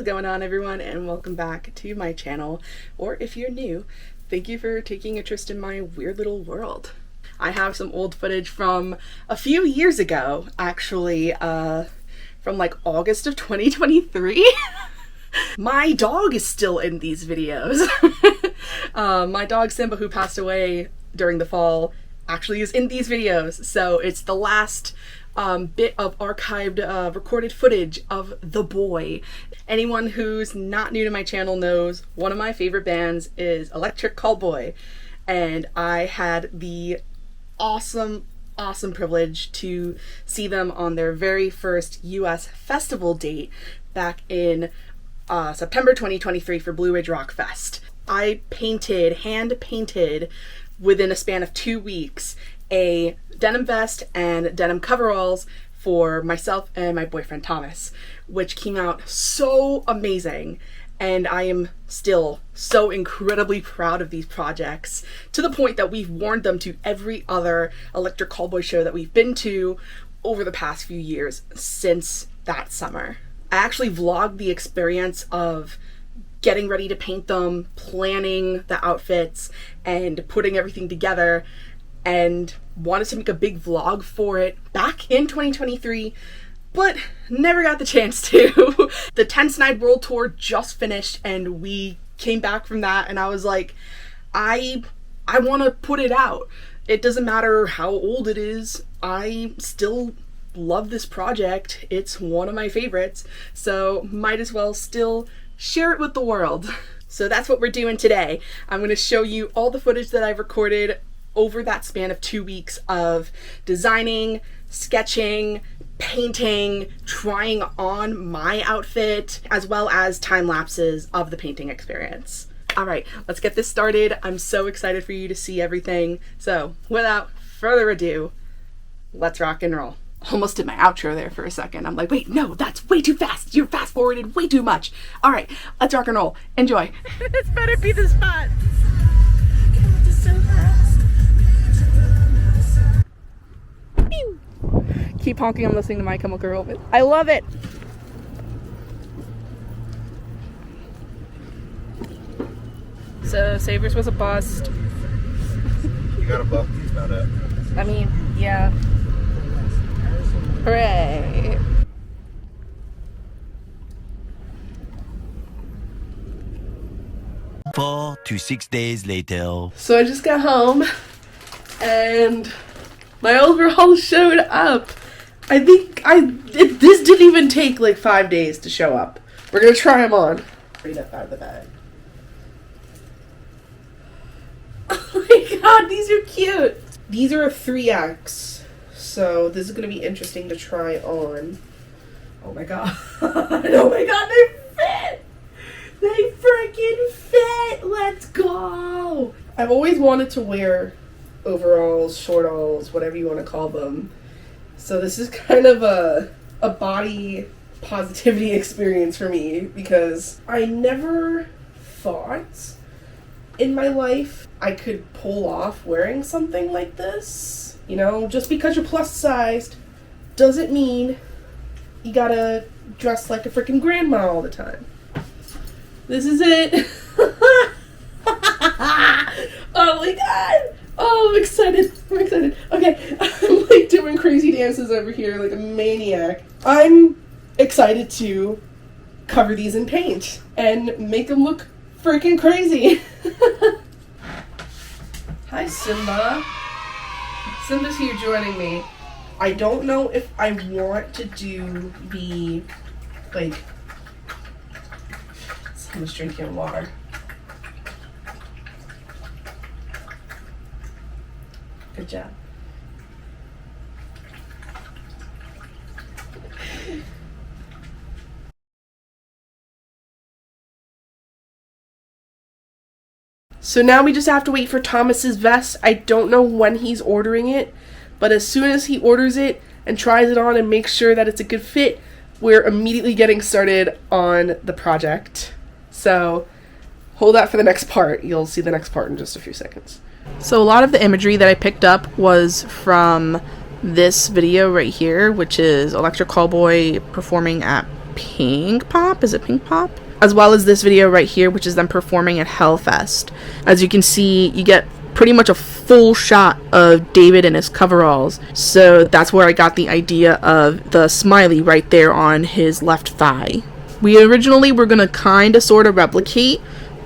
going on, everyone, and welcome back to my channel. Or if you're new, thank you for taking interest in my weird little world. I have some old footage from a few years ago, actually, from like August of 2023. My dog is still in these videos. My dog Simba, who passed away during the fall, actually is in these videos. So it's the last bit of archived recorded footage of The Boy. Anyone who's not new to my channel knows one of my favorite bands is Callboy, and I had the awesome privilege to see them on their very first US festival date back in September 2023 for Blue Ridge Rock Fest. I hand painted within a span of 2 weeks a denim vest and denim coveralls for myself and my boyfriend Thomas, which came out so amazing. And I am still so incredibly proud of these projects, to the point that we've worn them to every other Electric Callboy show that we've been to over the past few years since that summer. I actually vlogged the experience of getting ready to paint them, planning the outfits, and putting everything together, and wanted to make a big vlog for it back in 2023, but never got the chance to. The 10th Night World Tour just finished, and we came back from that, and I was like, I want to put it out. It doesn't matter how old it is, I still love this project. It's one of my favorites, so might as well still share it with the world. So that's what we're doing today. I'm going to show you all the footage that I've recorded over that span of 2 weeks of designing, sketching, painting, trying on my outfit, as well as time lapses of the painting experience. All right, let's get this started. I'm so excited for you to see everything. So without further ado, let's rock and roll. Almost did my outro there for a second. I'm like, wait, no, that's way too fast. You're fast forwarded way too much. All right, let's rock and roll. Enjoy. This better be the spot. So fast. Keep honking, I'm listening to My Chemical Romance. I love it! So, Savers was a bust. You got a buck, about it. I mean, yeah. Hooray! Four to 6 days later. So I just got home, and my overalls showed up. I think this didn't even take like 5 days to show up. We're gonna try them on. Right up out of the bag. Oh my god, these are cute. These are a 3X, so this is gonna be interesting to try on. Oh my god. Oh my god, they fit! They freaking fit! Let's go! I've always wanted to wear overalls, shortalls, whatever you want to call them. So this is kind of a body positivity experience for me, because I never thought in my life I could pull off wearing something like this. You know, just because you're plus sized doesn't mean you gotta dress like a freaking grandma all the time. This is it. Oh my god. Oh, I'm excited. Okay, I'm like doing crazy dances over here like a maniac. I'm excited to cover these in paint and make them look freaking crazy. Hi, Simba. Simba's here joining me. I don't know if I want to do the, like, Simba's drinking water. Good job. So now we just have to wait for Thomas's vest. I don't know when he's ordering it, but as soon as he orders it and tries it on and makes sure that it's a good fit, we're immediately getting started on the project. So hold that for the next part. You'll see the next part in just a few seconds. So a lot of the imagery that I picked up was from this video right here, which is Electric Callboy performing at Pink Pop. Is it Pink Pop? As well as this video right here, which is them performing at Hellfest. As you can see, you get pretty much a full shot of David in his coveralls. So that's where I got the idea of the smiley right there on his left thigh. We originally were going to kind of sort of replicate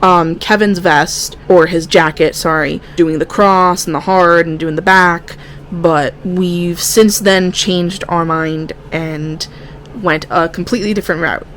Kevin's vest, or his jacket, sorry, doing the cross and the heart and doing the back, but we've since then changed our mind and went a completely different route.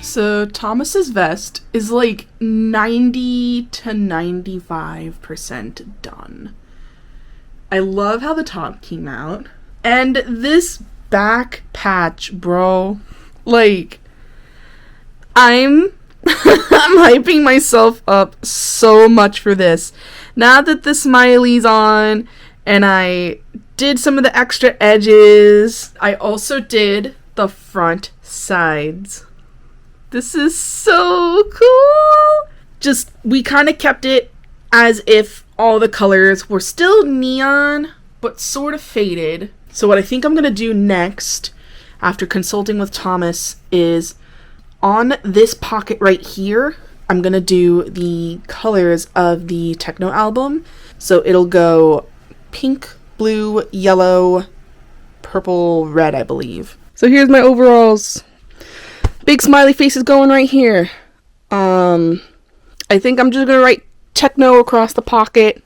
So Thomas's vest is like 90 to 95% done. I love how the top came out. And this back patch, bro, like, I'm hyping myself up so much for this. Now that the smiley's on and I did some of the extra edges, I also did the front sides. This is so cool. Just, we kind of kept it as if all the colors were still neon, but sort of faded. So what I think I'm going to do next, after consulting with Thomas, is on this pocket right here, I'm going to do the colors of the techno album. So it'll go pink, blue, yellow, purple, red, I believe. So here's my overalls. Big smiley face is going right here. I think I'm just going to write techno across the pocket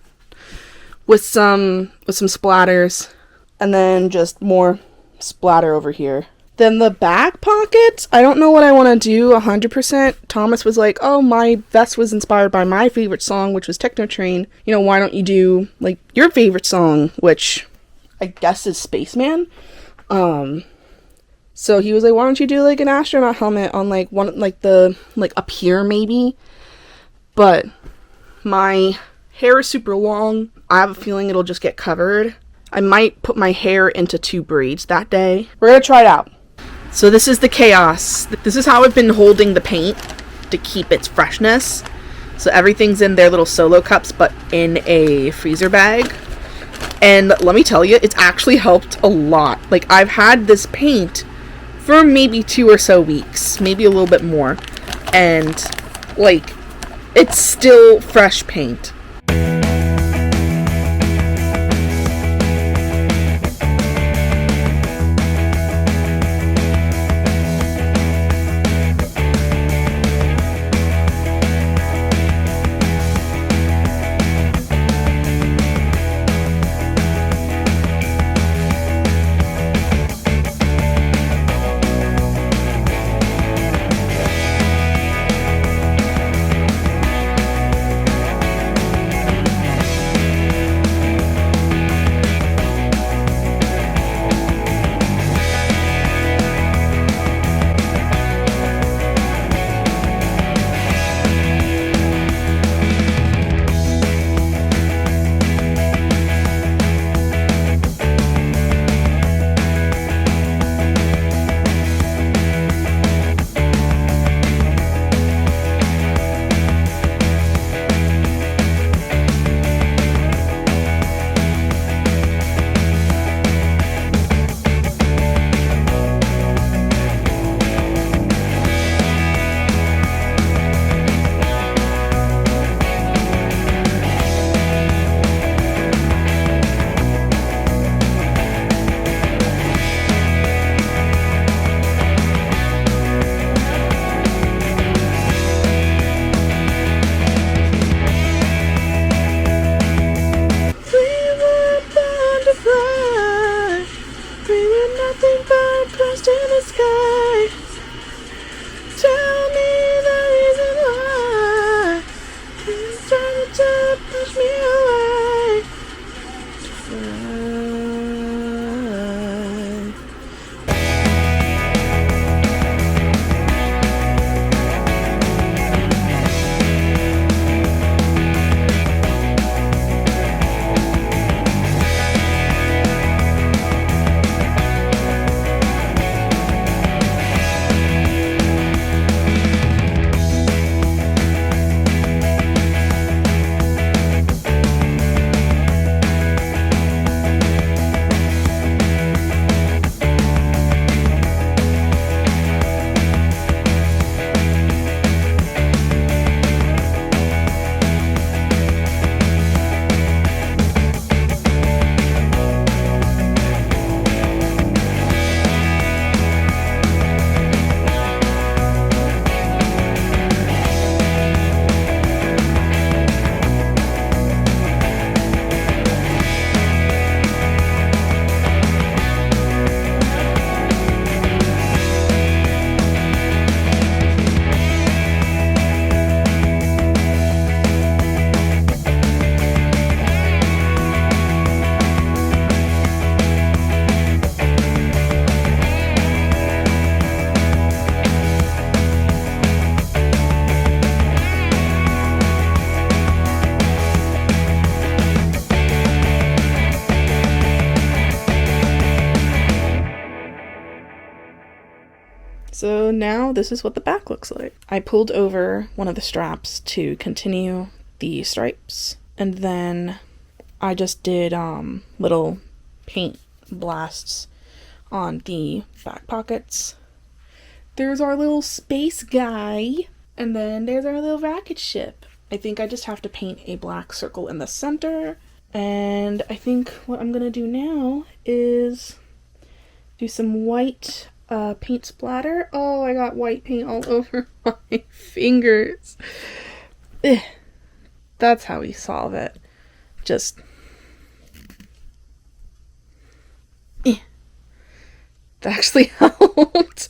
with some splatters, and then just more splatter over here. Then the back pockets, I don't know what I want to do 100%. Thomas was like, oh, my vest was inspired by my favorite song, which was Techno Train. You know, why don't you do, like, your favorite song, which I guess is Spaceman? So he was like, why don't you do, like, an astronaut helmet on, like, one, like, the, like, up here, maybe? But my hair is super long. I have a feeling it'll just get covered. I might put my hair into 2 braids that day. We're gonna try it out. So this is the chaos. This is how I've been holding the paint to keep its freshness. So everything's in their little solo cups, but in a freezer bag. And let me tell you, it's actually helped a lot. Like, I've had this paint for maybe 2 or so weeks, maybe a little bit more. And, like, it's still fresh paint. So now this is what the back looks like. I pulled over one of the straps to continue the stripes, and then I just did little paint blasts on the back pockets. There's our little space guy, and then there's our little rocket ship. I think I just have to paint a black circle in the center, and I think what I'm gonna do now is do some white paint splatter. Oh, I got white paint all over my fingers. Ugh. That's how we solve it. Just that actually helped.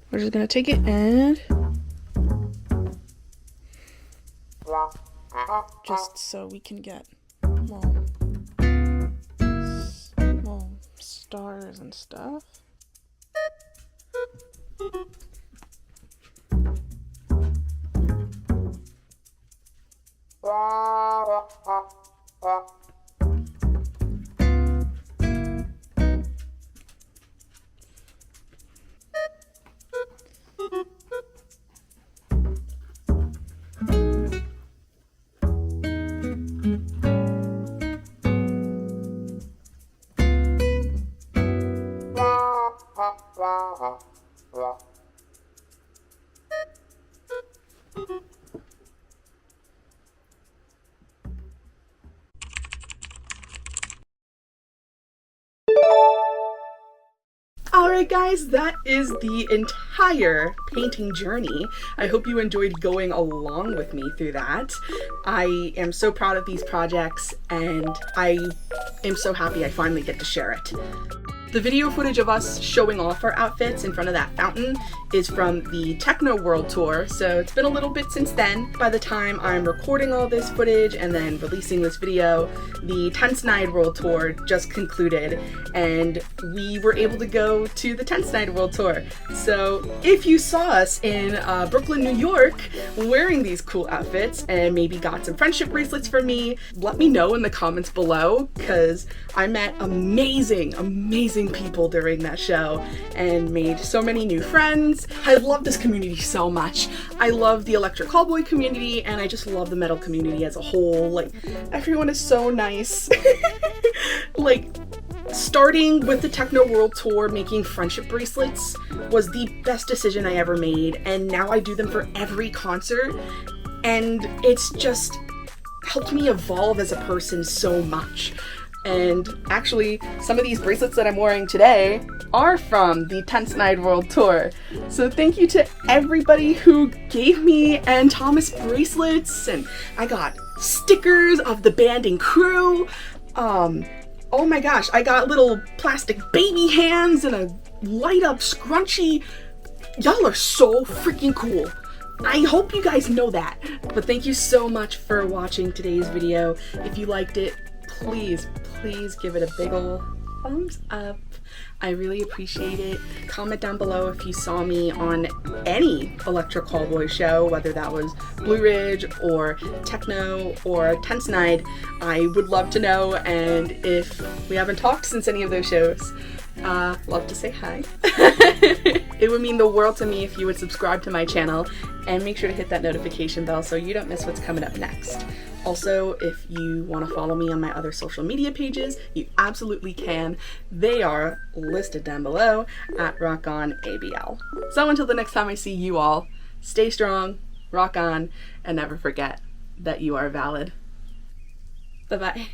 We're just gonna take it and just so we can get little stars and stuff. Alright guys, that is the entire painting journey. I hope you enjoyed going along with me through that. I am so proud of these projects and I am so happy I finally get to share it. The video footage of us showing off our outfits in front of that fountain is from the Techno World Tour, so it's been a little bit since then. By the time I'm recording all this footage and then releasing this video, the Tense Night World Tour just concluded, and we were able to go to the Tense Night World Tour. So if you saw us in Brooklyn, New York, wearing these cool outfits and maybe got some friendship bracelets from me, let me know in the comments below, because I met amazing people during that show and made so many new friends. I love this community so much. I love the electric callboy community and I just love the metal community as a whole. Like, everyone is so nice. Like, starting with the Techno World Tour, making friendship bracelets was the best decision I ever made, and now I do them for every concert, and it's just helped me evolve as a person so much. And actually, some of these bracelets that I'm wearing today are from the Tense Night World Tour. So thank you to everybody who gave me and Thomas bracelets, and I got stickers of the band and crew. Oh my gosh, I got little plastic baby hands and a light up scrunchie. Y'all are so freaking cool. I hope you guys know that. But thank you so much for watching today's video. If you liked it, please give it a big ol' thumbs up. I really appreciate it. Comment down below if you saw me on any Electric Callboy show, whether that was Blue Ridge or Techno or Tense Night. I would love to know, and if we haven't talked since any of those shows, love to say hi. It would mean the world to me if you would subscribe to my channel and make sure to hit that notification bell so you don't miss what's coming up next. Also, if you want to follow me on my other social media pages, you absolutely can. They are listed down below at RockOnABL. So until the next time I see you all, stay strong, rock on, and never forget that you are valid. Bye-bye.